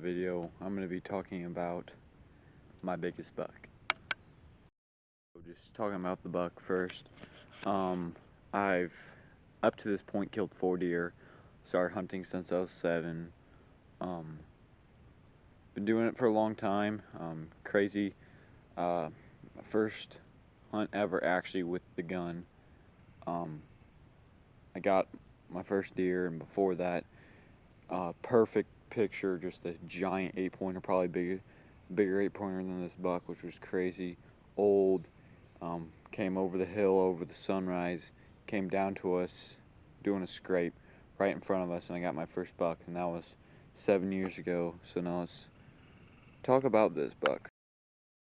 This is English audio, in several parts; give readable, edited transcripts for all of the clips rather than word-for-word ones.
video, I'm going to be talking about my biggest buck. So just talking about the buck first. I've up to this point killed 4 deer. Started hunting since I was 7. Been doing it for a long time. Crazy. My first hunt ever actually with the gun. I got my first deer, and before that, perfect picture, just a giant 8-pointer, probably bigger 8-pointer than this buck, which was crazy. Old, came over the hill over the sunrise, came down to us doing a scrape right in front of us, and I got my first buck, and that was 7 years ago. So now let's talk about this buck.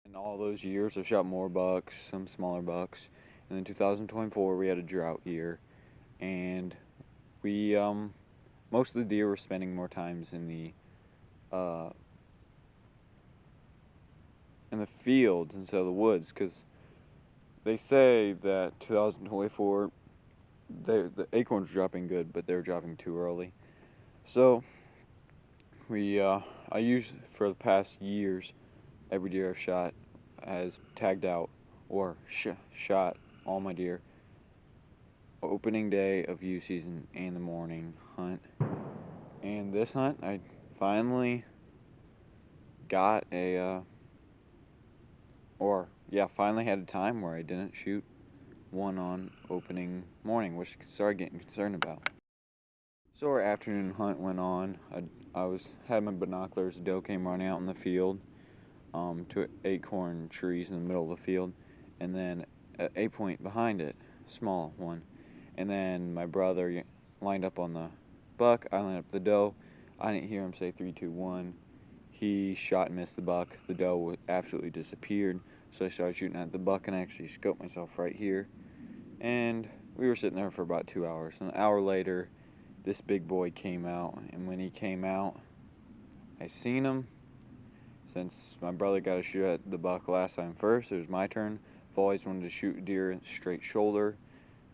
In all those years I've shot more bucks, some smaller bucks, and in 2024 we had a drought year, and we most of the deer were spending more times in the fields instead of the woods, because they say that 2024 the acorns are dropping good, but they're dropping too early. So I used, for the past years, every deer I've shot has tagged out or shot all my deer opening day of youth season and the morning hunt. And this hunt, I finally got finally had a time where I didn't shoot one on opening morning, which I started getting concerned about. So our afternoon hunt went on. I had my binoculars. A doe came running out in the field to acorn trees in the middle of the field, and then an 8-point behind it, small one. And then my brother lined up on the buck. I lined up the doe. I didn't hear him say 3, 2, 1. He shot and missed the buck. The doe absolutely disappeared. So I started shooting at the buck, and I actually scoped myself right here. And we were sitting there for about 2 hours. An hour later, this big boy came out, and when he came out, I seen him. Since my brother got to shoot at the buck last time first, it was my turn. I've always wanted to shoot deer straight shoulder,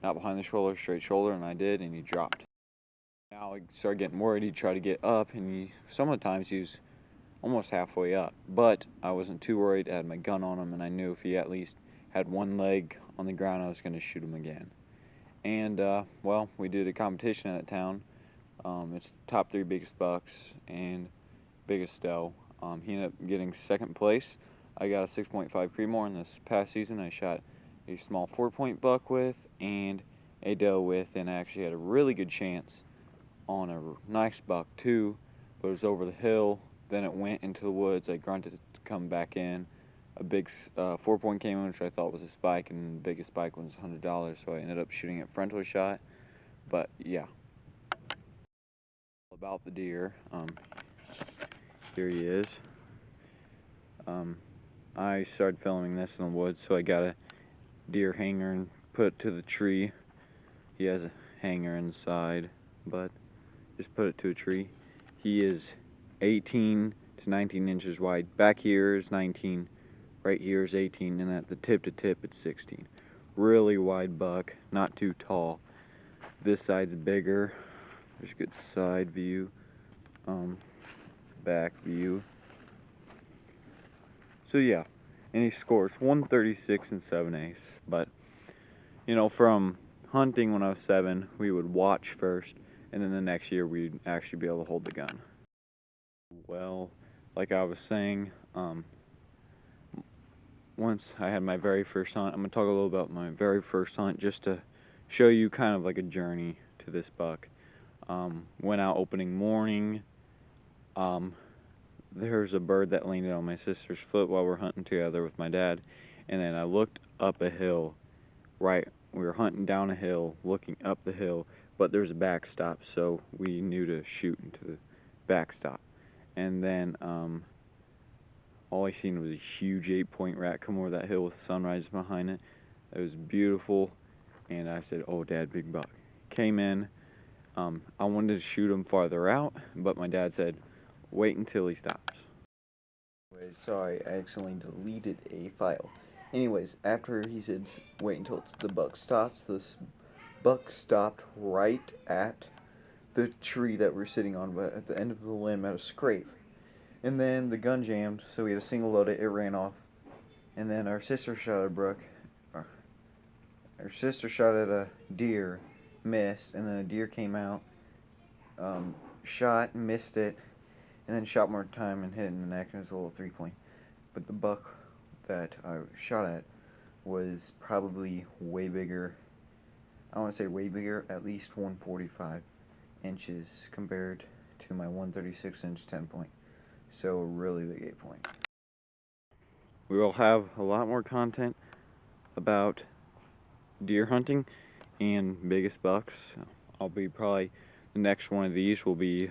not behind the shoulder, straight shoulder, and I did, and he dropped. Now I started getting worried. He'd try to get up, and some of the times he was almost halfway up, but I wasn't too worried. I had my gun on him, and I knew if he at least had one leg on the ground, I was going to shoot him again. And well, we did a competition at that town. It's the top 3 biggest bucks and biggest doe. He ended up getting 2nd place. I got a 6.5 Creedmoor in this past season. I shot a small 4-point buck with and a doe with, and I actually had a really good chance on a nice buck too, but it was over the hill. Then it went into the woods. I grunted to come back in. A big 4-point came in, which I thought was a spike, and the biggest spike was $100, so I ended up shooting it frontal shot. But yeah, about the deer. Here he is. I started filming this in the woods, so I got a deer hanger and put it to the tree. He has a hanger inside, but just put it to a tree. He is 18 to 19 inches wide. Back here is 19, right here is 18, and at the tip to tip it's 16. Really wide buck, not too tall. This side's bigger. There's a good side view, back view. So yeah, and he scores 136 and 7/8. But you know, from hunting when I was 7, we would watch first, and then the next year we'd actually be able to hold the gun. Well, like I was saying, once I had my very first hunt, I'm going to talk a little about my very first hunt just to show you kind of like a journey to this buck. Went out opening morning. There's a bird that landed on my sister's foot while we're hunting together with my dad, and then I looked up a hill. Right, we were hunting down a hill, looking up the hill, but there's a backstop, so we knew to shoot into the backstop. And then all I seen was a huge 8-point rat come over that hill with sunrise behind it. It was beautiful, and I said, "Oh, Dad, big buck." Came in. I wanted to shoot him farther out, but my dad said, "Wait until he stops." Anyways, sorry, I accidentally deleted a file. Anyways, after he said wait until the buck stops, this buck stopped right at the tree that we're sitting on, but at the end of the limb at a scrape. And then the gun jammed, so we had to single load it. It ran off. And then our sister shot at a brook. Our sister shot at a deer, missed, and then a deer came out, shot, missed it, and then shot more time and hit it in the neck, and it was a little 3-point. But the buck that I shot at was probably way bigger. I want to say way bigger, at least 145 inches compared to my 136-inch 10-point. So a really big 8-point. We will have a lot more content about deer hunting and biggest bucks. I'll be probably, the next one of these will be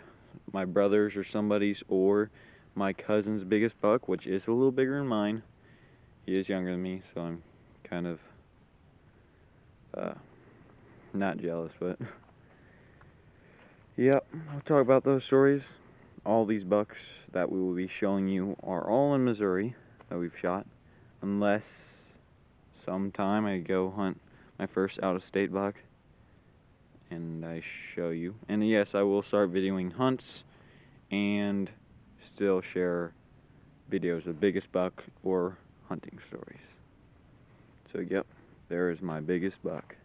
my brother's or somebody's, or my cousin's biggest buck, which is a little bigger than mine. He is younger than me, so I'm kind of not jealous, but yep, we'll talk about those stories. All these bucks that we will be showing you are all in Missouri that we've shot, unless sometime I go hunt my first out-of-state buck and I show you. And yes, I will start videoing hunts and still share videos of biggest buck or hunting stories. So yep, there is my biggest buck.